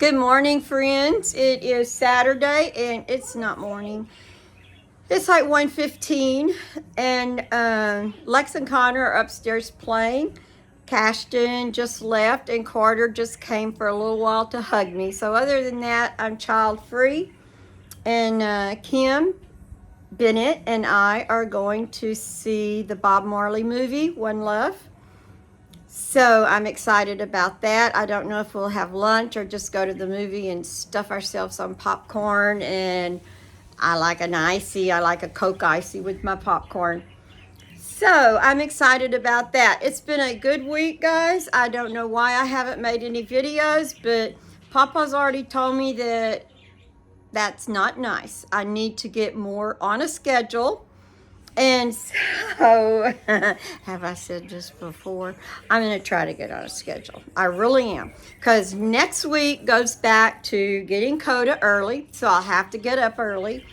Good morning, friends. It is Saturday, and it's not morning. It's like 1:15, and Lex and Connor are upstairs playing. Cashton just left, and Carter just came for a little while to hug me. So other than that, I'm child-free, and Kim Bennett and I are going to see the Bob Marley movie, One Love. So I'm excited about that. I don't know if we'll have lunch or just go to the movie and stuff ourselves on popcorn. And I like an icy. I like a Coke icy with my popcorn. So I'm excited about that. It's been a good week, guys. I don't know why I haven't made any videos, but Papa's already told me that that's not nice. I need to get more on a schedule. And so, have I said this before? I'm going to try to get on a schedule. I really am. Because next week goes back to getting Coda early. So I'll have to get up early.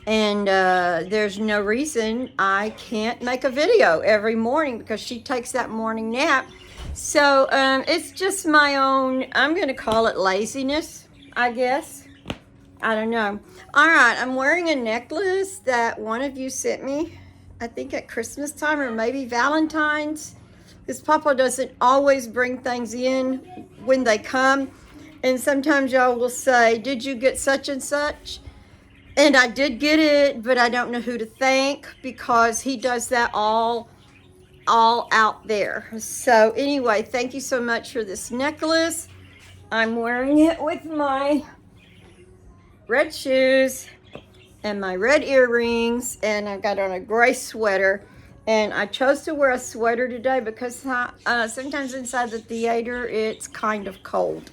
And there's no reason I can't make a video every morning because she takes that morning nap. So it's just my own, I'm going to call it laziness, I guess. I don't know. All right, I'm wearing a necklace that one of you sent me, I think at Christmas time or maybe Valentine's. Because Papa doesn't always bring things in when they come. And sometimes y'all will say, did you get such and such? And I did get it, but I don't know who to thank because he does that all out there. So anyway, thank you so much for this necklace. I'm wearing it with my red shoes and my red earrings, and I've got on a gray sweater. And I chose to wear a sweater today because sometimes inside the theater it's kind of cold.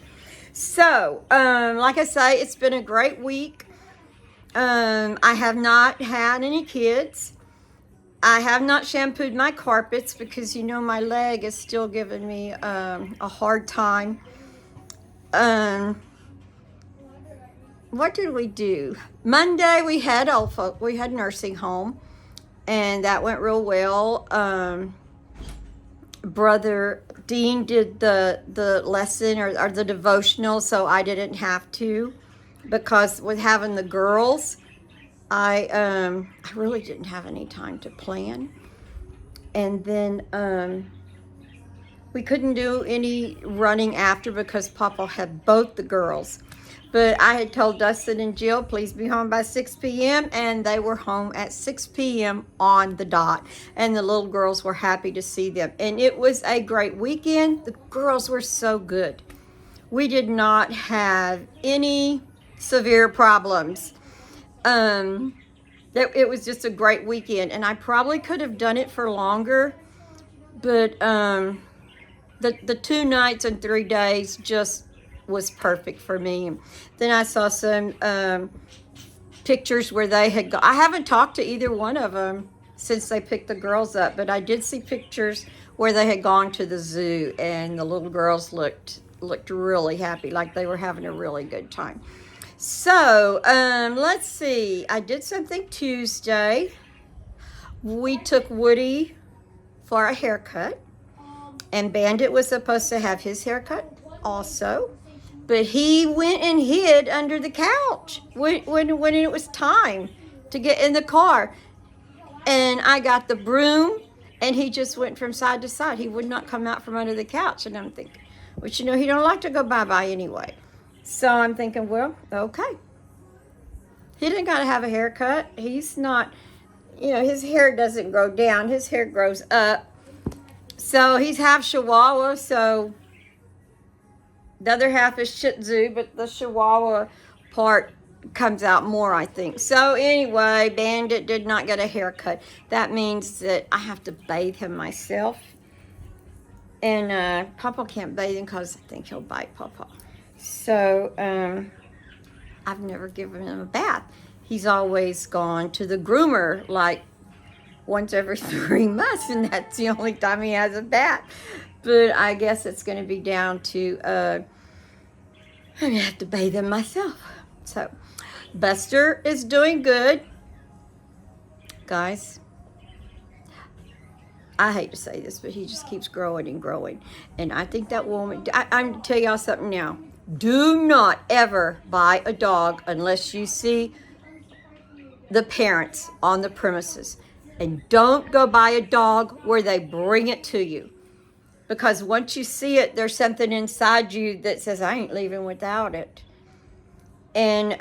So like I say, it's been a great week. I have not had any kids. I have not shampooed my carpets because my leg is still giving me a hard time. What did we do? Monday we had nursing home, and that went real well. Brother Dean did the lesson or the devotional, so I didn't have to, because with having the girls, I really didn't have any time to plan. And then we couldn't do any running after because Papa had both the girls. But I had told Dustin and Jill, please be home by 6 p.m. And they were home at 6 p.m. on the dot. And the little girls were happy to see them. And it was a great weekend. The girls were so good. We did not have any severe problems. It was just a great weekend. And I probably could have done it for longer. But the 2 nights and 3 days just was perfect for me. Then I saw some pictures where they had gone. I haven't talked to either one of them since they picked the girls up, but I did see pictures where they had gone to the zoo, and the little girls looked really happy, like they were having a really good time. So let's see. I did something Tuesday. We took Woody for a haircut, and Bandit was supposed to have his haircut also. But he went and hid under the couch when it was time to get in the car. And I got the broom, and he just went from side to side. He would not come out from under the couch. And I'm thinking, well, he don't like to go bye-bye anyway. So I'm thinking, well, okay. He didn't got to have a haircut. He's not, his hair doesn't grow down. His hair grows up. So he's half Chihuahua, so the other half is Shih Tzu, but the Chihuahua part comes out more, I think. So anyway, Bandit did not get a haircut. That means that I have to bathe him myself. And Papa can't bathe him because I think he'll bite Papa. So I've never given him a bath. He's always gone to the groomer like once every 3 months, and that's the only time he has a bath. But I guess it's going to be down to, I'm going to have to bathe him myself. So, Buster is doing good. Guys, I hate to say this, but he just keeps growing and growing. And I think that woman, I'm going to tell y'all something now. Do not ever buy a dog unless you see the parents on the premises. And don't go buy a dog where they bring it to you. Because once you see it, there's something inside you that says, I ain't leaving without it. And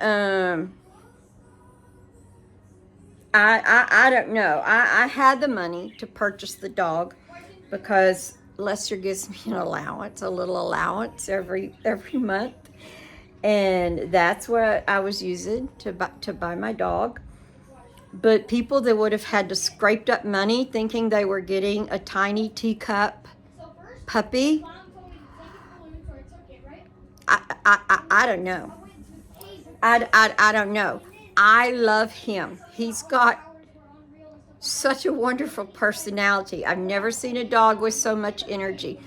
I don't know. I had the money to purchase the dog because Lester gives me an allowance, a little allowance every month. And that's what I was using to buy my dog. But people that would have had to scraped up money thinking they were getting a tiny teacup puppy, I don't know. I don't know. I love him. He's got such a wonderful personality. I've never seen a dog with so much energy.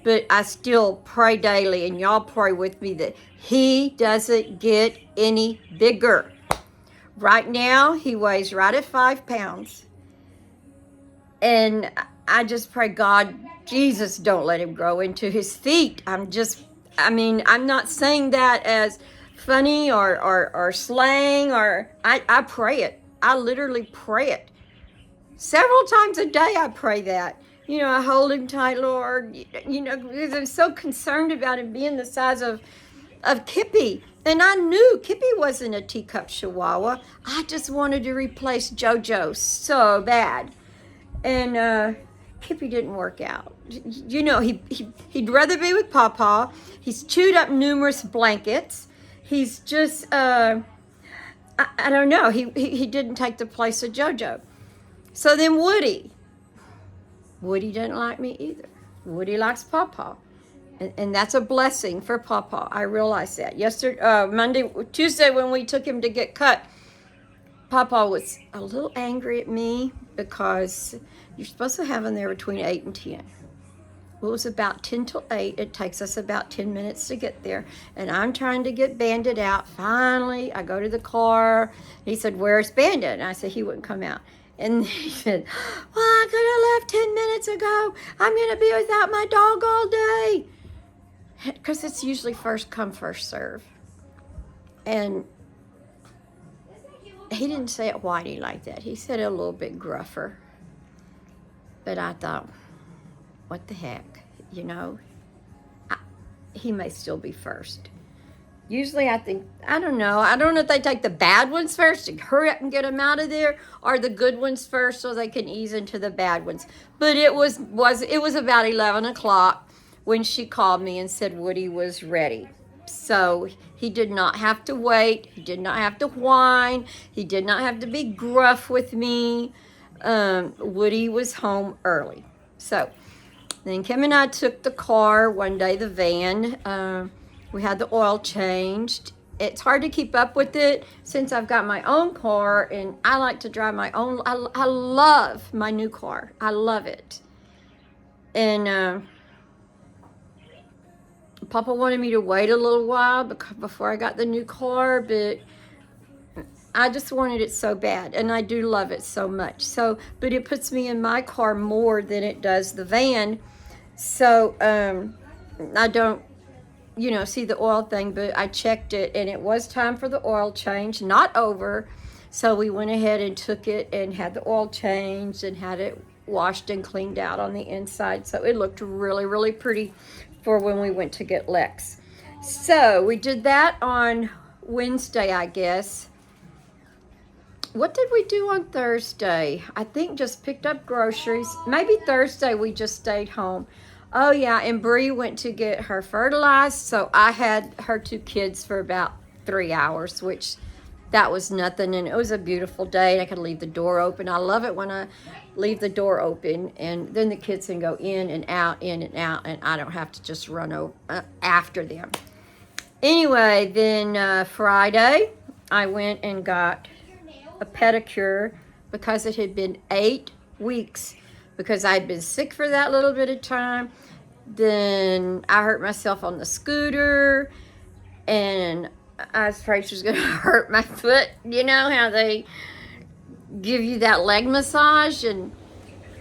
But I still pray daily, and y'all pray with me, that he doesn't get any bigger. Right now, he weighs right at 5 pounds. And I just pray, God, Jesus, don't let him grow into his feet. I'm not saying that as funny or slang, or I pray it. I literally pray it. Several times a day I pray that. I hold him tight, Lord, because I'm so concerned about him being the size of Kippy. And I knew Kippy wasn't a teacup chihuahua. I just wanted to replace JoJo so bad. And Kippy didn't work out. He'd rather be with Pawpaw. He's chewed up numerous blankets. He's just, I don't know. He didn't take the place of JoJo. So then Woody didn't like me either. Woody likes Pawpaw. And that's a blessing for Pawpaw. I realize that. Tuesday when we took him to get cut, Pawpaw was a little angry at me because you're supposed to have him there between 8 and 10. Well, it was about 10 till 8. It takes us about 10 minutes to get there. And I'm trying to get Bandit out. Finally, I go to the car. He said, where's Bandit? And I said, he wouldn't come out. And he said, well, I could have left 10 minutes ago. I'm going to be without my dog all day. Because it's usually first come, first serve. And he didn't say it whitey like that. He said it a little bit gruffer. But I thought, what the heck? He may still be first. Usually I don't know if they take the bad ones first and hurry up and get them out of there, or the good ones first so they can ease into the bad ones. But it was about 11 o'clock when she called me and said Woody was ready. So he did not have to wait. He did not have to whine. He did not have to be gruff with me. Woody was home early. So then Kim and I took the car one day, the van. We had the oil changed. It's hard to keep up with it since I've got my own car, and I like to drive my own. I love my new car. I love it. And Papa wanted me to wait a little while before I got the new car, but I just wanted it so bad, and I do love it so much. But it puts me in my car more than it does the van. So I don't, see the oil thing, but I checked it, and it was time for the oil change, not over. So we went ahead and took it and had the oil changed and had it washed and cleaned out on the inside. So it looked really, really pretty for when we went to get Lex. So we did that on Wednesday, I guess. What did we do on Thursday? I think just picked up groceries. Maybe Thursday we just stayed home. Oh yeah, and Bree went to get her fertilized, so I had her 2 kids for about 3 hours, which that was nothing, and it was a beautiful day. I could leave the door open. I love it when I leave the door open, and then the kids can go in and out, and I don't have to just run after them. Anyway, then Friday, I went and got a pedicure because it had been 8 weeks because I'd been sick for that little bit of time. Then I hurt myself on the scooter, and I was afraid she was going to hurt my foot. You know how they give you that leg massage? And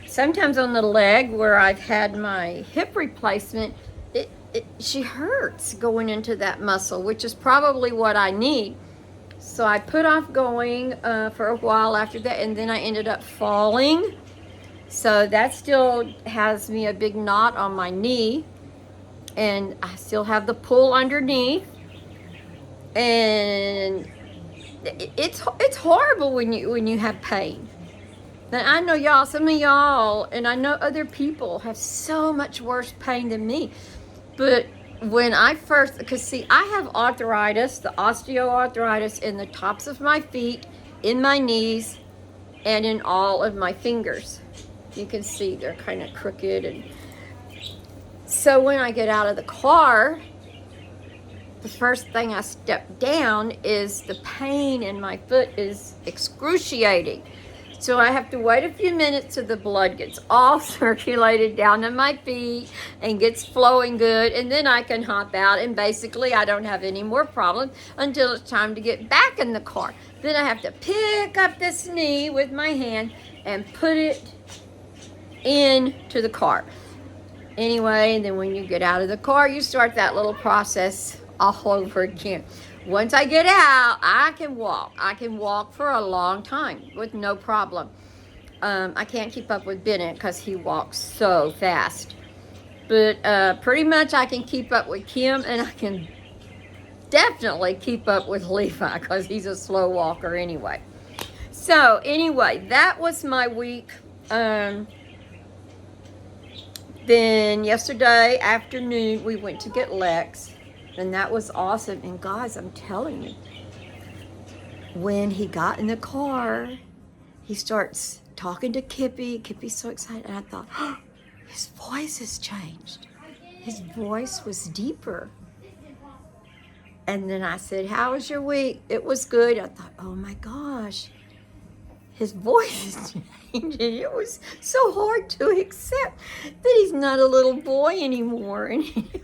sometimes on the leg where I've had my hip replacement, it she hurts going into that muscle, which is probably what I need. So I put off going for a while after that, and then I ended up falling. So that still has me a big knot on my knee, and I still have the pull underneath. And it's horrible when you have pain. And I know y'all, some of y'all, and I know other people have so much worse pain than me. But when I first, because see, I have arthritis, the osteoarthritis in the tops of my feet, in my knees, and in all of my fingers. You can see they're kind of crooked. And so when I get out of the car, the first thing I step down is the pain in my foot is excruciating. So I have to wait a few minutes till the blood gets all circulated down to my feet and gets flowing good, and then I can hop out, and basically I don't have any more problems until it's time to get back in the car. Then I have to pick up this knee with my hand and put it into the car. Anyway, and then when you get out of the car, you start that little process all over again. Once I get out, I can walk. I can walk for a long time with no problem. I can't keep up with Bennett because he walks so fast. But pretty much I can keep up with Kim, and I can definitely keep up with Levi because he's a slow walker anyway. So anyway, that was my week. Then yesterday afternoon, we went to get Lex. And that was awesome. And guys, I'm telling you, when he got in the car, he starts talking to Kippy. Kippy's so excited. And I thought, oh, his voice has changed. His voice was deeper. And then I said, how was your week? It was good. I thought, oh my gosh, his voice is changing. It was so hard to accept that he's not a little boy anymore. And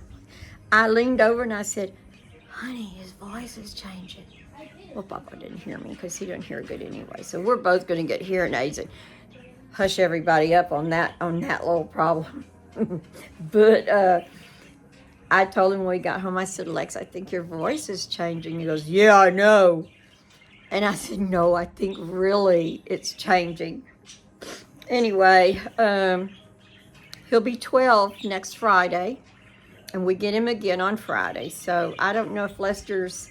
I leaned over and I said, honey, his voice is changing. Well, Papa didn't hear me because he didn't hear good anyway. So we're both going to get hearing aids and hush everybody up on that little problem. But I told him when we got home, I said, Lex, I think your voice is changing. He goes, yeah, I know. And I said, no, I think really it's changing. Anyway, he'll be 12 next Friday. And we get him again on Friday. So I don't know if Lester's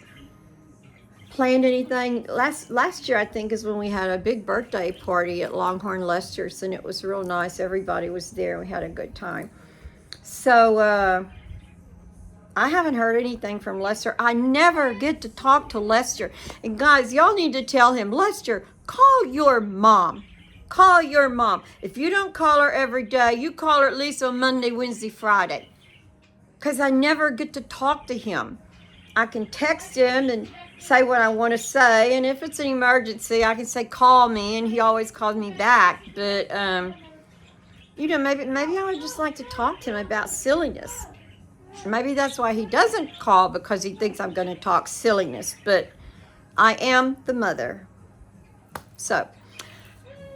planned anything. Last year, I think, is when we had a big birthday party at Longhorn Lester's. And it was real nice. Everybody was there. We had a good time. So I haven't heard anything from Lester. I never get to talk to Lester. And guys, y'all need to tell him, Lester, call your mom. Call your mom. If you don't call her every day, you call her at least on Monday, Wednesday, Friday. Because I never get to talk to him. I can text him and say what I want to say. And if it's an emergency, I can say, call me. And he always calls me back. But, you know, maybe I would just like to talk to him about silliness. Maybe that's why he doesn't call, because he thinks I'm going to talk silliness. But I am the mother. So,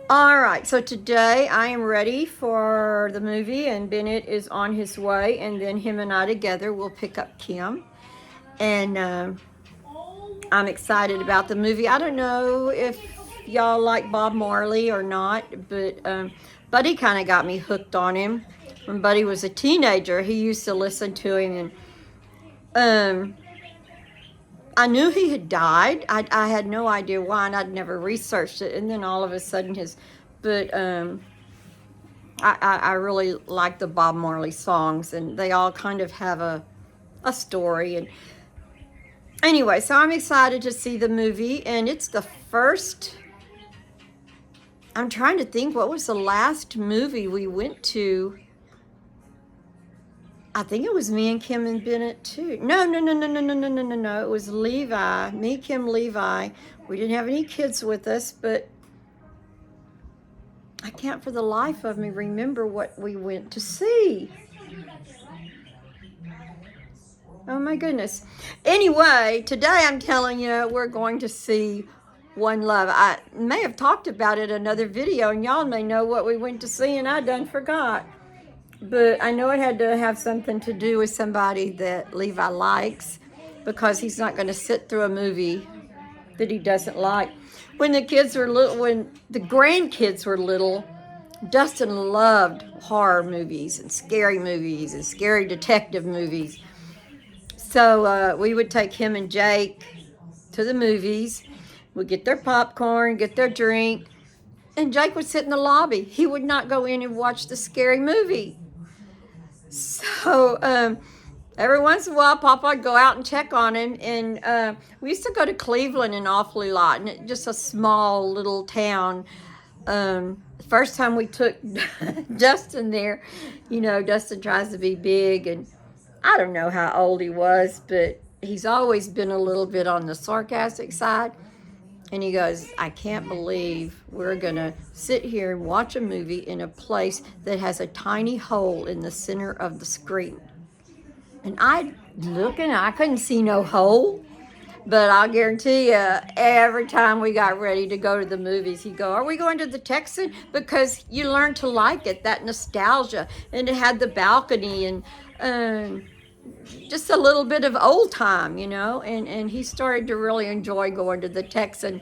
all right. So today I am ready for the movie, and Bennett is on his way. And then him and I together will pick up Kim. And I'm excited about the movie. I don't know if y'all like Bob Marley or not, but Buddy kind of got me hooked on him. When Buddy was a teenager, he used to listen to him, and I knew he had died. I had no idea why, and I'd never researched it. And then all of a sudden I really like the Bob Marley songs, and they all kind of have a story. And anyway, so I'm excited to see the movie, and it's the first. I'm trying to think, what was the last movie we went to? I think it was me and Kim and Bennett too. No. It was Levi. Me, Kim, Levi. We didn't have any kids with us, but I can't for the life of me remember what we went to see. Oh my goodness. Anyway, today I'm telling you, we're going to see One Love. I may have talked about it in another video, and y'all may know what we went to see, and I done forgot. But I know it had to have something to do with somebody that Levi likes, because he's not going to sit through a movie that he doesn't like. When the kids were little, when the grandkids were little, Dustin loved horror movies and scary detective movies. So we would take him and Jake to the movies. We'd get their popcorn, get their drink, and Jake would sit in the lobby. He would not go in and watch the scary movie. So every once in a while, Papa would go out and check on him. And we used to go to Cleveland an awfully lot, and it, just a small little town. The first time we took Dustin there, you know, Dustin tries to be big, and I don't know how old he was, but he's always been a little bit on the sarcastic side. And he goes, I can't believe we're going to sit here and watch a movie in a place that has a tiny hole in the center of the screen. And I couldn't see no hole. But I'll guarantee you, every time we got ready to go to the movies, he'd go, are we going to the Texan? Because you learn to like it, that nostalgia. And it had the balcony and just a little bit of old time, you know. And he started to really enjoy going to the Texan.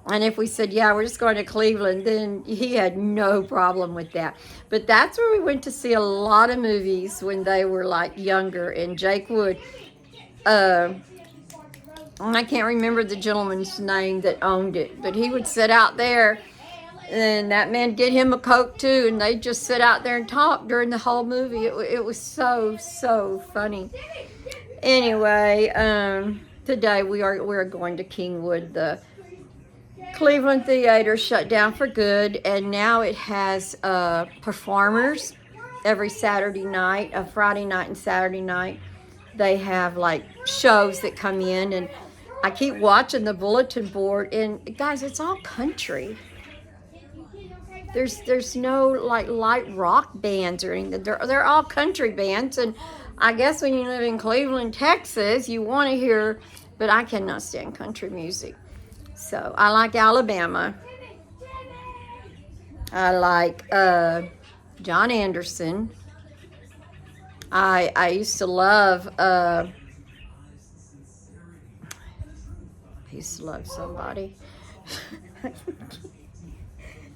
And if we said, yeah, we're just going to Cleveland, then he had no problem with that. But that's where we went to see a lot of movies when they were like younger. And Jake would... I can't remember the gentleman's name that owned it, but he would sit out there, and that man get him a Coke too, and they'd just sit out there and talk during the whole movie. It was so funny. Anyway, today we're going to Kingwood. The Cleveland Theater shut down for good, and now it has performers every Saturday night, a Friday night and Saturday night. They have like shows that come in, and I keep watching the bulletin board, and guys, it's all country. There's no like light rock bands or anything. They're all country bands, and I guess when you live in Cleveland, Texas, you want to hear, but I cannot stand country music. So I like Alabama. I like John Anderson. I used to love somebody.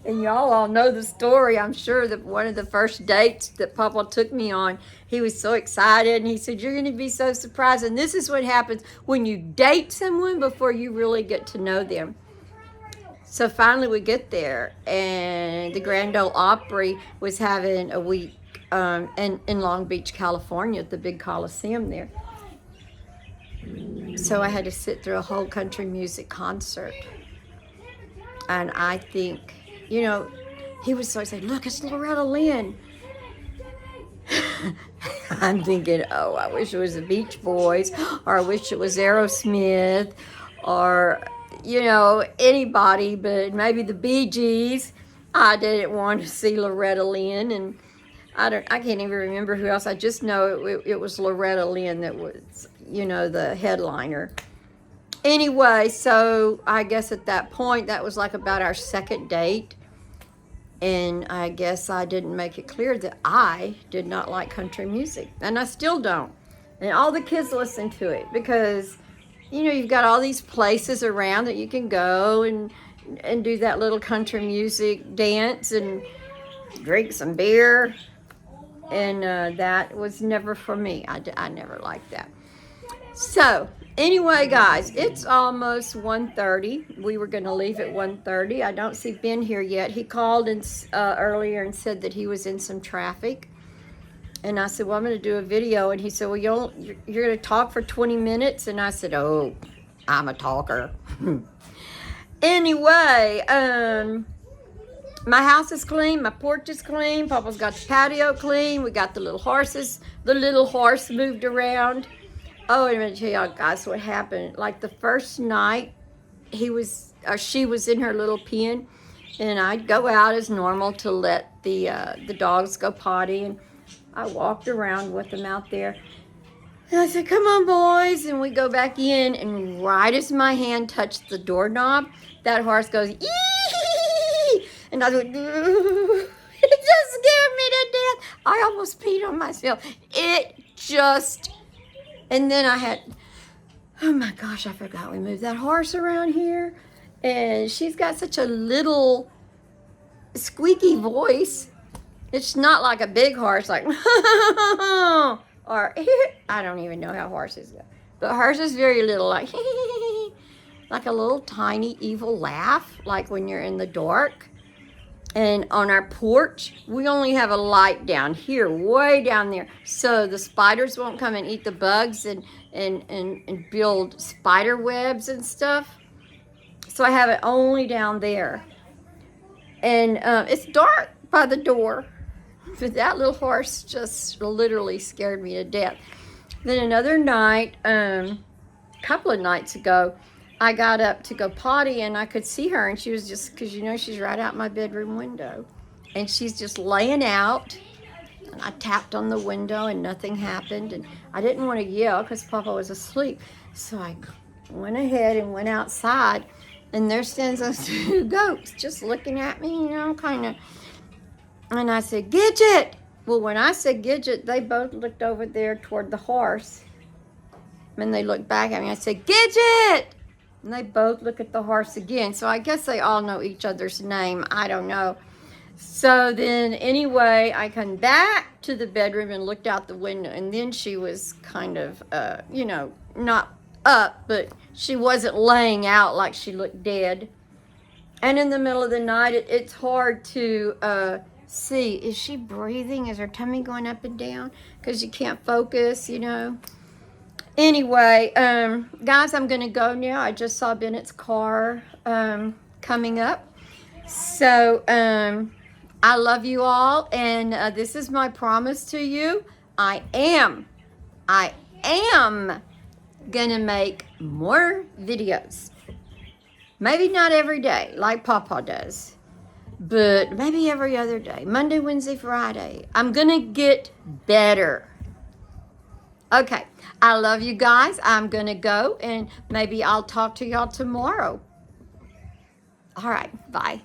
And y'all all know the story. I'm sure that one of the first dates that Papa took me on, he was so excited, and he said, you're going to be so surprised. And this is what happens when you date someone before you really get to know them. So finally we get there, and the Grand Ole Opry was having a week in Long Beach, California, at the big Coliseum there. So I had to sit through a whole country music concert. And I think, you know, he was so excited, look, it's Loretta Lynn. I'm thinking, oh, I wish it was the Beach Boys, or I wish it was Aerosmith, or, you know, anybody, but maybe the Bee Gees. I didn't want to see Loretta Lynn, and I can't even remember who else. I just know it was Loretta Lynn that was, you know, the headliner. Anyway, so I guess at that point, that was like about our second date. And I guess I didn't make it clear that I did not like country music. And I still don't. And all the kids listen to it because, you know, you've got all these places around that you can go and do that little country music dance and drink some beer. And that was never for me. I never liked that. So anyway, guys, it's almost 1:30. We were going to leave at 1:30. I don't see Ben here yet. He called earlier and said that he was in some traffic. And I said, well, I'm going to do a video. And he said, well, you're going to talk for 20 minutes? And I said, oh, I'm a talker. Anyway, my house is clean. My porch is clean. Papa's got the patio clean. We got the little horses. The little horse moved around. Oh, I'm going to tell y'all guys what happened. Like the first night, she was in her little pen, and I'd go out as normal to let the dogs go potty, and I walked around with them out there. And I said, come on, boys, and we go back in, and right as my hand touched the doorknob, that horse goes, ee! And I went, It just scared me to death. I almost peed on myself. And then I had, oh my gosh, I forgot we moved that horse around here. And she's got such a little squeaky voice. It's not like a big horse, like, or, I don't even know how horses go. But hers is very little, like, like a little tiny evil laugh, like when you're in the dark. And on our porch, we only have a light down here, way down there. So the spiders won't come and eat the bugs and build spider webs and stuff. So I have it only down there. And it's dark by the door. But that little horse just literally scared me to death. Then another night, couple of nights ago, I got up to go potty and I could see her, and she was just, because she's right out my bedroom window, and she's just laying out, and I tapped on the window and nothing happened, and I didn't want to yell because Papa was asleep, so I went ahead and went outside, and there stands those two goats just looking at me, kind of, and I said, Gidget. Well, when I said Gidget, they both looked over there toward the horse, and they looked back at me. I said, Gidget. And they both look at the horse again. So I guess they all know each other's name. I don't know. So then anyway, I come back to the bedroom and looked out the window. And then she was kind of, not up, but she wasn't laying out like she looked dead. And in the middle of the night, it's hard to see. Is she breathing? Is her tummy going up and down? Because you can't focus, Anyway, guys, I'm going to go now. I just saw Bennett's car coming up. So, I love you all, and this is my promise to you. I am going to make more videos. Maybe not every day, like Papa does, but maybe every other day. Monday, Wednesday, Friday. I'm going to get better. Okay, I love you guys. I'm going to go, and maybe I'll talk to y'all tomorrow. All right, bye.